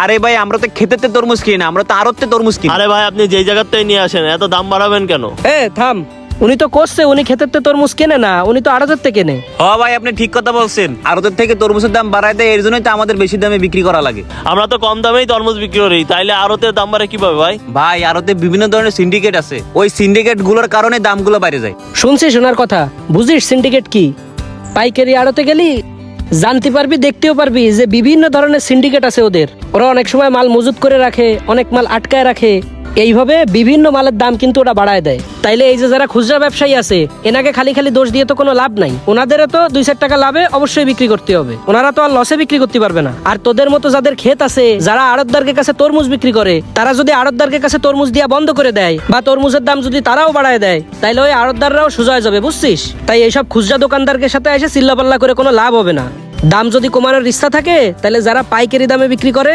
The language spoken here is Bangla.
আরে ভাই আমরা তো খেতেতে তরমুজ কিনি না, আমরা তো আড়তে তরমুজ কিনি। আরে ভাই আপনি যেই জায়গাতেই নিয়ে আসেন এত দাম বাড়াবেন কেন? থাম, উনি তো করছে, উনি ক্ষেতের তরমুজ কেনে না, উনি তো আড়তের থেকে কেনে। হ ভাই আপনি ঠিক কথা বলছেন, আড়তের থেকে তরমুজের দাম বাড়ায় দেয়, এর জন্যই তো আমাদের বেশি দামে বিক্রি করা লাগে। আমরা তো কম দামেই তরমুজ বিক্রি করি, তাইলে আড়তের দাম বাড়ে কিভাবে ভাই? ভাই আড়তে বিভিন্ন ধরনের সিন্ডিকেট আছে, ওই সিন্ডিকেট গুলোর কারণে দামগুলো বাইরে যায়। শুনছি শোনার কথা, বুঝিস সিন্ডিকেট কি? পাইকারি আড়তে গেলি জানতে পারবি, দেখতেও পারবি যে বিভিন্ন ধরনের সিন্ডিকেট আছে ওদের। ওরা অনেক সময় মাল মজুত করে রাখে, অনেক মাল আটকায় রাখে, এইভাবে বিভিন্ন মালের দাম কিন্তু ওরা বাড়ায় দেয়। তাইলে এই যে যারা খুচরা ব্যবসায়ী আছে, এনাকে খালি খালি দোষ দিয়ে তো কোনো লাভ নাই। ওনাদেরও তো 2-4 টাকা লাভে অবশ্যই বিক্রি করতে হবে, ওনারা তো আর লসে বিক্রি করতে পারবে না। আর তোদের মতো যাদের ক্ষেত আছে, যারা আড়তদারের কাছে তরমুজ বিক্রি করে, তারা যদি আড়তদারের কাছে তরমুজ দিয়া বন্ধ করে দেয় বা তরমুজের দাম যদি তারাও বাড়ায় দেয়, তাইলে ওই আড়তদাররাও সোজা হয়ে যাবে, বুঝছিস? তাই এইসব খুচরা দোকানদারের সাথে এসে চিল্লাপাল্লা করে কোনো লাভ হবে না। দাম যদি কমানোর ইচ্ছা থাকে, তাহলে যারা পাইকারি দামে বিক্রি করে